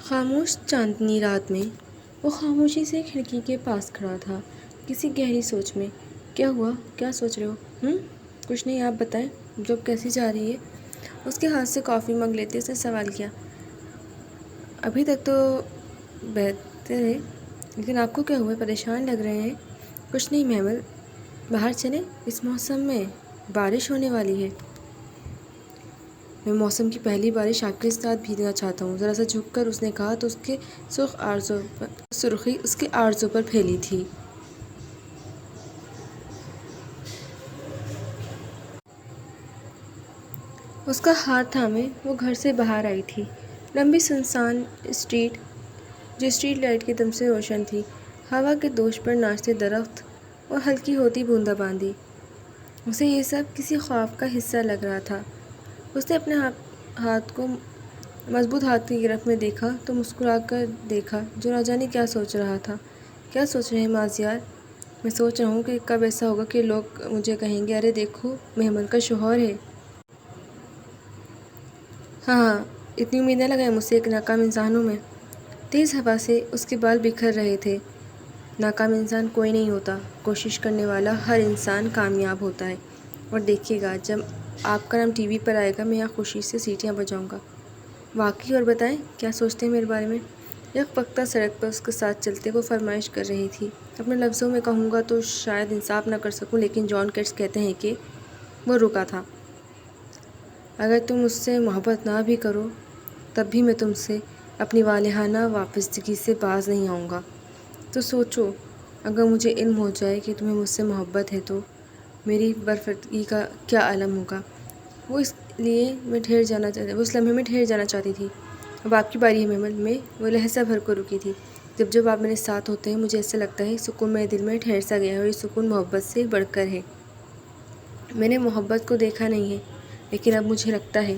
خاموش چاندنی رات میں وہ خاموشی سے کھڑکی کے پاس کھڑا تھا، کسی گہری سوچ میں۔ کیا ہوا؟ کیا سوچ رہے ہو؟ کچھ نہیں، آپ بتائیں، جاب کیسی جا رہی ہے؟ اس کے ہاتھ سے کافی مگ لیتے اس نے سوال کیا۔ ابھی تک تو بہتر ہے، لیکن آپ کو کیا ہوا؟ پریشان لگ رہے ہیں۔ کچھ نہیں محمل، باہر چلیں؟ اس موسم میں بارش ہونے والی ہے۔ میں موسم کی پہلی بارش آپ کے ساتھ بھیگنا چاہتا ہوں، ذرا سا جھک کر اس نے کہا تو اس کے سرخی اس کے آرزو پر پھیلی تھی۔ اس کا ہاتھ تھامے وہ گھر سے باہر آئی تھی، لمبی سنسان اسٹریٹ جو اسٹریٹ لائٹ کے دم سے روشن تھی، ہوا کے دوش پر ناچتے درخت اور ہلکی ہوتی بوندا باندی۔ اسے یہ سب کسی خواب کا حصہ لگ رہا تھا۔ اس نے اپنے ہاتھ کو مضبوط ہاتھ کی گرفت میں دیکھا تو مسکرا کر دیکھا جو نہ جانے کیا سوچ رہا تھا۔ کیا سوچ رہے ہیں مازیار؟ میں سوچ رہا ہوں کہ کب ایسا ہوگا کہ لوگ مجھے کہیں گے، ارے دیکھو محمل کا شوہر ہے۔ ہاں، اتنی امید نہ لگائیں مجھ سے ایک ناکام انسان ہوں میں۔ تیز ہوا سے اس کے بال بکھر رہے تھے۔ ناکام انسان کوئی نہیں ہوتا، کوشش کرنے والا ہر انسان کامیاب ہوتا ہے۔ اور دیکھیے گا جب آپ کا نام ٹی وی پر آئے گا میں یہاں خوشی سے سیٹیاں بجاؤں گا۔ واقعی؟ اور بتائیں کیا سوچتے ہیں میرے بارے میں؟ یک وقتہ سڑک پر اس کے ساتھ چلتے وہ فرمائش کر رہی تھی۔ اپنے لفظوں میں کہوں گا تو شاید انصاف نہ کر سکوں، لیکن جان کیٹس کہتے ہیں کہ وہ رکا تھا۔ اگر تم مجھ سے محبت نہ بھی کرو تب بھی میں تم سے اپنی والہانہ وابستگی سے باز نہیں آؤں گا۔ تو سوچو، اگر مجھے علم ہو جائے کہ تمہیں مجھ سے محبت ہے تو میری برفدگی کا کیا عالم ہوگا۔ وہ اس لمحے میں ٹھہر جانا چاہتی تھی۔ اب آپ کی باری ہے محمل میں وہ لہجہ بھر کو رکی تھی۔ جب آپ میرے ساتھ ہوتے ہیں مجھے ایسا لگتا ہے سکون میرے دل میں ٹھہر سا گیا ہے، اور یہ سکون محبت سے بڑھ کر ہے۔ میں نے محبت کو دیکھا نہیں ہے، لیکن اب مجھے لگتا ہے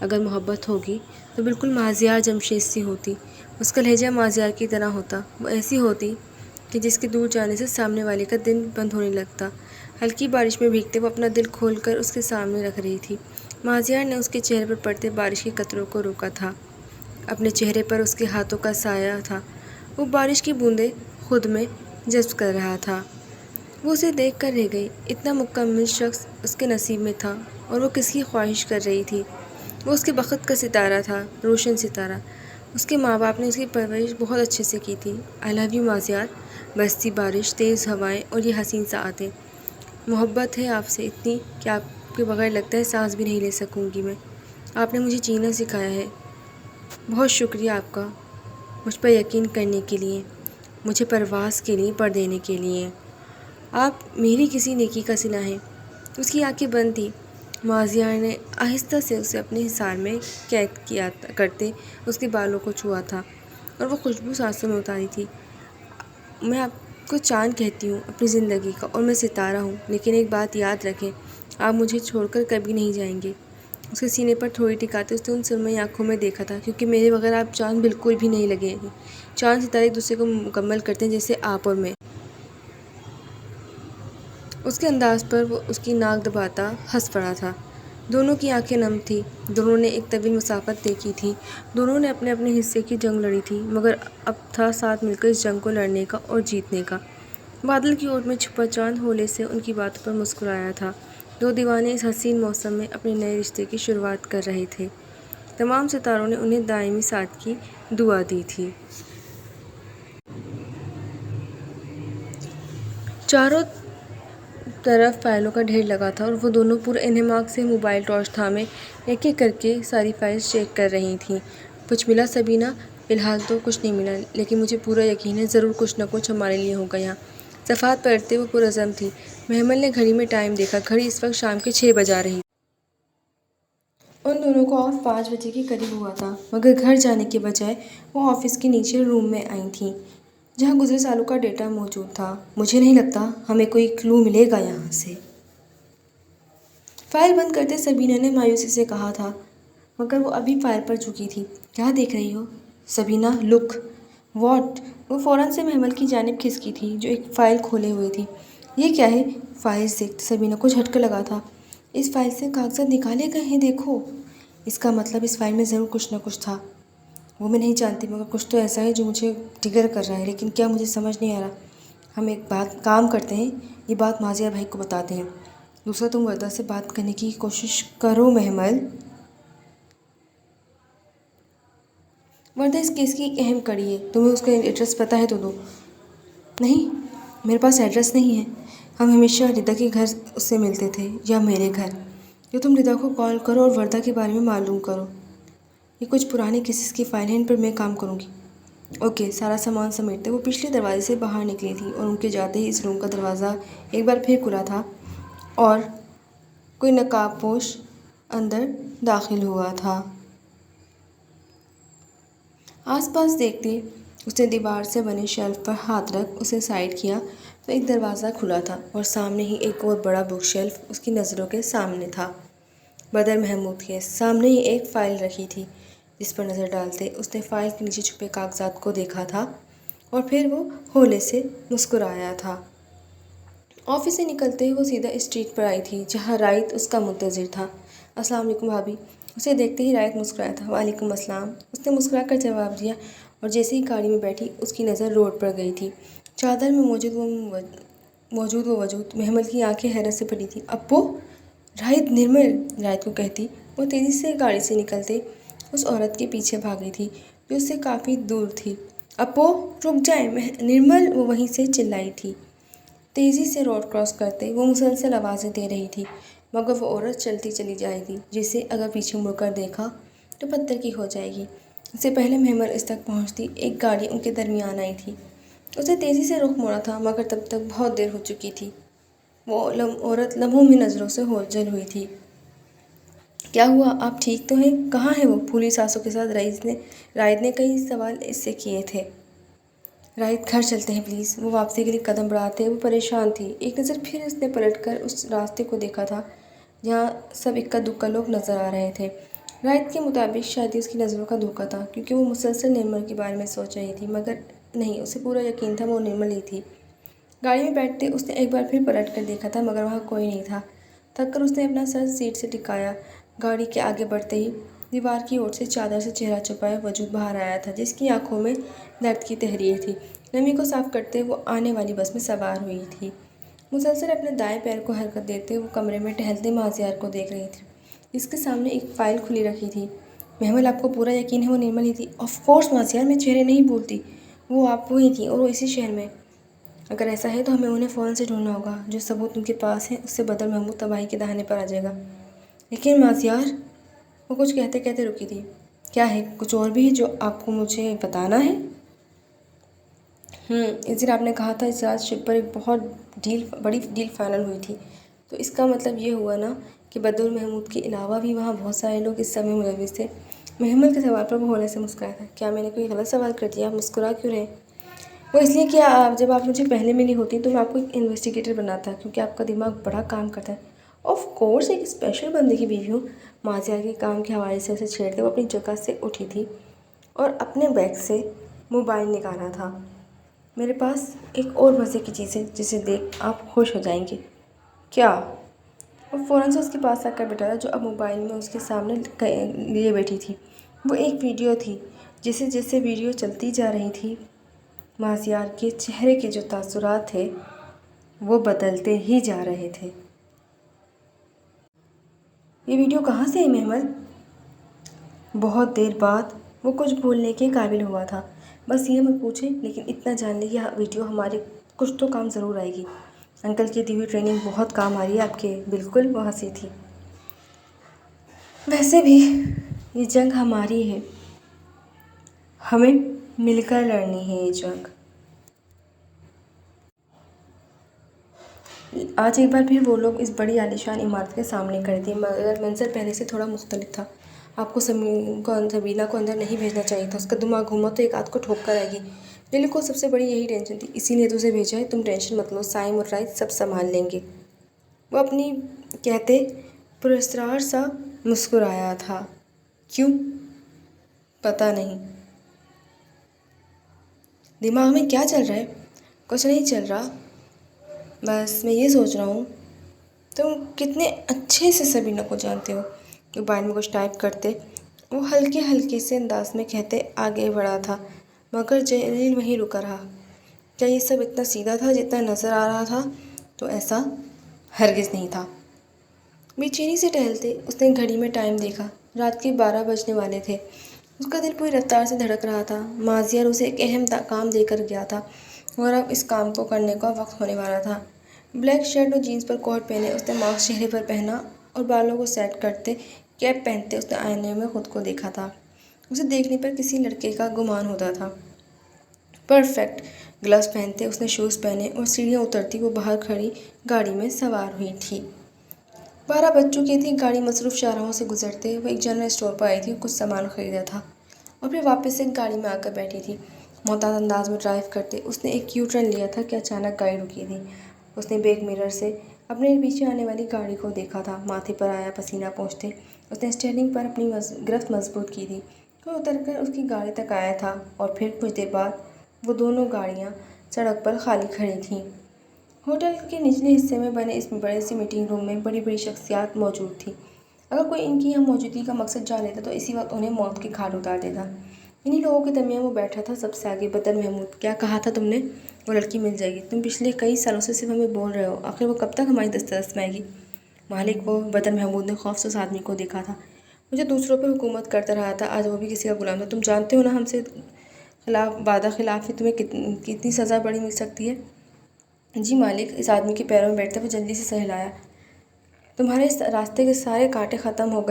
اگر محبت ہوگی تو بالکل مازیار جمشید سی ہوتی۔ اس کا لہجہ مازیار کی طرح ہوتا، وہ ایسی ہوتی کہ جس کے دور جانے سے سامنے والے کا دل بند ہونے لگتا۔ ہلکی بارش میں بھیگتے وہ اپنا دل کھول کر اس کے سامنے رکھ رہی تھی۔ مازیار نے اس کے چہرے پر پڑتے بارش کے قطروں کو روکا تھا۔ اپنے چہرے پر اس کے ہاتھوں کا سایہ تھا، وہ بارش کی بوندیں خود میں جذب کر رہا تھا۔ وہ اسے دیکھ کر رہ گئی، اتنا مکمل شخص اس کے نصیب میں تھا اور وہ کس کی خواہش کر رہی تھی۔ وہ اس کے بخت کا ستارہ تھا، روشن ستارہ۔ اس کے ماں باپ نے اس کی پرورش بہت اچھے سے کی تھی۔ آئی لو یو مازیار۔ برستی بارش، تیز ہوائیں اور یہ حسین ساعتیں۔ محبت ہے آپ سے اتنی کہ آپ کے بغیر لگتا ہے سانس بھی نہیں لے سکوں گی میں۔ آپ نے مجھے جینا سکھایا ہے۔ بہت شکریہ آپ کا، مجھ پر یقین کرنے کے لیے، مجھے پرواز کے لیے پڑھ دینے کے لیے۔ آپ میری کسی نیکی کا صلہ ہیں۔ اس کی آنکھیں بند تھیں۔ مازیار نے آہستہ سے اسے اپنے حصار میں قید کیا کرتے اس کے بالوں کو چھوا تھا اور وہ خوشبو سانسوں میں اتاری تھی۔ میں آپ کو چاند کہتی ہوں اپنی زندگی کا، اور میں ستارہ ہوں، لیکن ایک بات یاد رکھیں، آپ مجھے چھوڑ کر کبھی نہیں جائیں گے۔ اس کے سینے پر تھوڑی ٹکاتے اس نے ان سرمئی آنکھوں میں دیکھا تھا، کیونکہ میرے بغیر آپ چاند بالکل بھی نہیں لگے گی۔ چاند ستارے ایک دوسرے کو مکمل کرتے ہیں، جیسے آپ اور میں۔ اس کے انداز پر وہ اس کی ناک دباتا ہنس پڑا تھا۔ دونوں کی آنکھیں نم تھیں، دونوں نے ایک طویل مسافت طے کی تھی، دونوں نے اپنے اپنے حصے کی جنگ لڑی تھی، مگر اب تھا ساتھ مل کر اس جنگ کو لڑنے کا اور جیتنے کا۔ بادل کی اوٹ میں چھپا چاند ہولے سے ان کی باتوں پر مسکرایا تھا۔ دو دیوانے اس حسین موسم میں اپنے نئے رشتے کی شروعات کر رہے تھے۔ تمام ستاروں نے انہیں دائمی ساتھ کی دعا دی تھی۔ چاروں طرف فائلوں کا ڈھیر لگا تھا اور وہ دونوں پرانہماک سے موبائل ٹارچ تھامے ایک ایک کر کے ساری فائلز چیک کر رہی تھیں۔ کچھ ملا سبینہ؟ فی الحال تو کچھ نہیں ملا، لیکن مجھے پورا یقین ہے ضرور کچھ نہ کچھ ہمارے لیے ہوگا یہاں۔ صفحات پلٹتے وہ پرعزم تھی۔ محمل نے گھڑی میں ٹائم دیکھا، گھڑی اس وقت شام کے 6 بجا رہی تھی۔ ان دونوں کا آف 5 بجے کے قریب ہوا تھا، مگر گھر جانے کے بجائے وہ آفس کے نیچے روم میں آئی تھیں، جہاں گزرے سالوں کا ڈیٹا موجود تھا۔ مجھے نہیں لگتا ہمیں کوئی کلو ملے گا یہاں سے، فائل بند کرتے سبینہ نے مایوسی سے کہا تھا، مگر وہ ابھی فائل پر جھکی تھی۔ کیا دیکھ رہی ہو؟ سبینہ لک واٹ؟ وہ فوراً سے محمل کی جانب کھسکی تھی جو ایک فائل کھولے ہوئے تھی۔ یہ کیا ہے؟ فائلز دیکھتے سبینہ کو جھٹکا لگا تھا۔ اس فائل سے کاغذات نکالے گئے ہیں، دیکھو۔ اس کا مطلب اس فائل میں ضرور کچھ نہ کچھ تھا۔ وہ میں نہیں جانتی، مگر کچھ تو ایسا ہے جو مجھے ٹریگر کر رہا ہے، لیکن کیا مجھے سمجھ نہیں آ رہا۔ ہم ایک کام کرتے ہیں، یہ بات مازیہ بھائی کو بتاتے ہیں۔ دوسرا، تم وردہ سے بات کرنے کی کوشش کرو محمل۔ وردہ اس کیس کی ایک اہم کڑی ہے، تمہیں اس کا ایڈریس پتہ ہے تو دو۔ نہیں، میرے پاس ایڈریس نہیں ہے۔ ہم ہمیشہ ردا کے گھر اس سے ملتے تھے یا میرے گھر۔ جو تم ردا کو کال کرو اور وردہ کے بارے میں معلوم کرو۔ یہ کچھ پرانے کیسز کی فائل ہیں، ان پر میں کام کروں گی۔ اوکے، سارا سامان سمیٹتے وہ پچھلے دروازے سے باہر نکلی تھی اور ان کے جاتے ہی اس روم کا دروازہ ایک بار پھر کھلا تھا اور کوئی نقاب پوش اندر داخل ہوا تھا۔ آس پاس دیکھتے اس نے دیوار سے بنے شیلف پر ہاتھ رکھ اسے سائڈ کیا تو ایک دروازہ کھلا تھا اور سامنے ہی ایک اور بڑا بک شیلف اس کی نظروں کے سامنے تھا۔ بدر محمود کے سامنے ہی ایک فائل رکھی تھی جس پر نظر ڈالتے اس نے فائل کے نیچے چھپے کاغذات کو دیکھا تھا اور پھر وہ ہولے سے مسکرایا تھا۔ آفس سے نکلتے ہی وہ سیدھا اسٹریٹ پر آئی تھی جہاں رائد اس کا منتظر تھا۔ السلام علیکم بھابھی۔ اسے دیکھتے ہی رائد مسکرایا تھا۔ وعلیکم السلام، اس نے مسکرا کر جواب دیا اور جیسے ہی گاڑی میں بیٹھی اس کی نظر روڈ پر گئی تھی۔ چادر میں موجود وہ وجود محمل کی آنکھیں حیرت سے پھٹی تھیں۔ ابو! رائد نرمل! رائد کو کہتی وہ تیزی سے گاڑی سے نکلتے اس عورت کے پیچھے بھاگی تھی جو اس سے کافی دور تھی۔ ابو رک جائیں نرمل! وہ وہیں سے چلائی تھی۔ تیزی سے روڈ کراس کرتے وہ مسلسل آوازیں دے رہی تھی مگر وہ عورت چلتی چلی جائے گی جسے اگر پیچھے مڑ کر دیکھا تو پتھر کی ہو جائے گی۔ اس سے پہلے محمل اس تک پہنچتی ایک گاڑی ان کے درمیان آئی تھی۔ اسے تیزی سے رخ موڑا تھا مگر تب تک بہت دیر ہو چکی تھی۔ وہ عورت لمحوں میں نظروں سے اوجھل ہوئی تھی۔ کیا ہوا؟ آپ ٹھیک تو ہیں؟ کہاں ہے وہ؟ پھولی سانسوں کے ساتھ رائد نے کئی سوال اس سے کیے تھے۔ رائد گھر چلتے ہیں پلیز۔ وہ واپسی کے لیے قدم بڑھاتے وہ پریشان تھی۔ ایک نظر پھر اس نے پلٹ کر اس راستے کو دیکھا تھا جہاں سب اکا دکا لوگ نظر آ رہے تھے۔ رائد کے مطابق شاید اس کی نظروں کا دھوکہ تھا کیونکہ وہ مسلسل نرمل کے بارے میں سوچ رہی تھی مگر نہیں، اسے پورا یقین تھا وہ نرمل ہی تھی۔ گاڑی میں بیٹھتے اس نے ایک بار پھر پلٹ کر دیکھا تھا مگر وہاں کوئی نہیں تھا۔ تھک کر اس نے اپنا سر سیٹ سے ٹکایا۔ گاڑی کے آگے بڑھتے ہی دیوار کی اوٹ سے چادر سے چہرہ چھپائے وجود باہر آیا تھا جس کی آنکھوں میں درد کی تحریر تھی۔ نمی کو صاف کرتے وہ آنے والی بس میں سوار ہوئی تھی۔ مسلسل اپنے دائیں پیر کو حرکت دیتے وہ کمرے میں ٹہلتے مازیار کو دیکھ رہی تھی جس کے سامنے ایک فائل کھلی رکھی تھی۔ محمل آپ کو پورا یقین ہے وہ نرمل ہی تھی؟ آف کورس مازیار، میں چہرے نہیں بھولتی۔ وہ آپ وہی تھیں اور وہ اسی شہر میں۔ اگر ایسا ہے تو ہمیں انہیں فوراً سے ڈھونڈنا ہوگا۔ جو ثبوت ان کے پاس ہیں اس سے بدر محمود تباہی کے دہانے پر آ جائے گا۔ لیکن مازیار، وہ کچھ کہتے کہتے رکی تھی۔ کیا ہے؟ کچھ اور بھی ہے جو آپ کو مجھے بتانا ہے؟ اس دن آپ نے کہا تھا اس رات شپ پر ایک بہت بڑی ڈیل فائنل ہوئی تھی، تو اس کا مطلب یہ ہوا نا کہ بدر محمود کے علاوہ بھی وہاں بہت سارے لوگ اس سب میں ملوث تھے۔ محمل کے سوال پر وہ ہولے سے مسکرایا تھا۔ کیا میں نے کوئی غلط سوال کر دیا؟ آپ مسکرا کیوں رہے؟ وہ اس لیے کہ جب آپ مجھے پہلے ملی ہوتی تو میں آپ کو ایک انویسٹیگیٹر بناتا کیونکہ آپ کا دماغ بڑا کام کرتا ہے۔ آف کورس، ایک اسپیشل بندے کی بیوی ہوں۔ مازیار کے کام کے حوالے سے اسے چھیڑتے وہ اپنی جگہ سے اٹھی تھی اور اپنے بیگ سے موبائل نکالا تھا۔ میرے پاس ایک اور مزے کی چیز ہے جسے دیکھ آپ خوش ہو جائیں گے۔ کیا؟ وہ فوراً سے اس کے پاس آ کر بیٹھا تھا جو اب موبائل میں اس کے سامنے لیے بیٹھی تھی۔ وہ ایک ویڈیو تھی۔ جیسے جیسے ویڈیو چلتی جا رہی تھی مازیار کے چہرے کے جو تاثرات تھے وہ بدلتے ہی جا رہے تھے۔ یہ ویڈیو کہاں سے ہے محمل؟ بہت دیر بعد وہ کچھ بولنے کے قابل ہوا تھا۔ بس یہ مت پوچھیں، لیکن اتنا جان لیں یہ ویڈیو ہمارے کچھ تو کام ضرور آئے گی۔ انکل کی دی ہوئی ٹریننگ بہت کام آ رہی ہے آپ کے۔ بالکل، وہ ہنسی تھی۔ ویسے بھی یہ جنگ ہماری ہے، ہمیں مل کر لڑنی ہے یہ جنگ۔ آج ایک بار پھر وہ لوگ اس بڑی عالیشان عمارت کے سامنے کھڑے تھے مگر منظر پہلے سے تھوڑا مختلف تھا۔ آپ کو سبینہ کو اندر نہیں بھیجنا چاہیے تھا، اس کا دماغ گھوما تو ایک آدھ کو ٹھوک کر آئے گی۔ للی کو سب سے بڑی یہی ٹینشن تھی، اسی لیے تو اسے بھیجا ہے۔ تم ٹینشن مت لو، سائم اور رائد سب سنبھال لیں گے۔ وہ اپنی کہتے پراسرار سا مسکرایا تھا۔ کیوں؟ پتہ نہیں۔ دماغ میں کیا چل رہا ہے؟ کچھ نہیں چل رہا، بس میں یہ سوچ رہا ہوں تم کتنے اچھے سے سبینہ کو جانتے ہو۔ موبائل میں کچھ ٹائپ کرتے وہ ہلکے ہلکے سے انداز میں کہتے آگے بڑھا تھا، مگر جلیل وہیں رکا رہا۔ کیا یہ سب اتنا سیدھا تھا جتنا نظر آ رہا تھا؟ تو ایسا ہرگز نہیں تھا۔ بے چینی سے ٹہلتے اس نے گھڑی میں ٹائم دیکھا۔ رات کے 12 بجنے والے تھے۔ اس کا دل پوری رفتار سے دھڑک رہا تھا۔ مازیار اسے ایک اہم کام دے کر گیا تھا اور اب اس کام کو کرنے کا وقت ہونے والا تھا۔ بلیک شرٹ اور جینس پر کوٹ پہنے اس نے ماسک چہرے پر پہنا اور بالوں کو سیٹ کرتے کیپ پہنتے اس نے آئینے میں خود کو دیکھا تھا۔ اسے دیکھنے پر کسی لڑکے کا گمان ہوتا تھا۔ پرفیکٹ۔ گلوز پہنتے اس نے شوز پہنے اور سیڑھیاں اترتی وہ باہر کھڑی گاڑی میں سوار ہوئی تھی۔ 12 بج چکی تھی۔ گاڑی مصروف شاہراہوں سے گزرتے وہ ایک جنرل اسٹور پر آئی تھی، کچھ سامان خریدا تھا اور پھر واپس ایک گاڑی میں آ کر بیٹھی تھی۔ محتاط انداز میں ڈرائیو کرتے اس نے ایک یو ٹرن لیا تھا کہ اچانک گاڑی رکی تھی۔ اس نے بیک مرر سے اپنے پیچھے آنے والی گاڑی کو دیکھا تھا۔ ماتھے پر آیا پسینہ پونچھتے اس نے اسٹیئرنگ پر اپنی گرفت مضبوط کی تھی۔ وہ اتر کر اس کی گاڑی تک آیا تھا اور پھر کچھ دیر بعد وہ دونوں گاڑیاں سڑک پر خالی کھڑی تھیں۔ ہوٹل کے نچلے حصے میں بنے اس بڑے سے میٹنگ روم میں بڑی بڑی شخصیات موجود تھیں۔ اگر کوئی ان کی یہاں موجودگی کا مقصد جان لیتا تو اسی وقت انہیں موت کے گھاٹ اتار دیتا۔ انہی لوگوں کے درمیان وہ بیٹھا تھا سب سے آگے۔ بدر محمود، کیا کہا تھا تم نے؟ وہ لڑکی مل جائے گی۔ تم پچھلے کئی سالوں سے صرف ہمیں بول رہے ہو، آخر وہ کب تک ہماری دسترس میں آئے گی؟ مالک، وہ بدر محمود نے خوف سے اس آدمی کو دیکھا تھا، وہ جو دوسروں پر حکومت کرتا رہا تھا، آج وہ بھی کسی کا غلام تھا۔ تم جانتے ہو نا ہم سے وعدہ خلافی تمہیں کتنی سزا بڑی مل سکتی ہے؟ جی مالک، اس آدمی کے پیروں میں بیٹھتے وہ جلدی سے سہلایا۔ تمہارے راستے کے سارے کانٹے ختم ہو گئے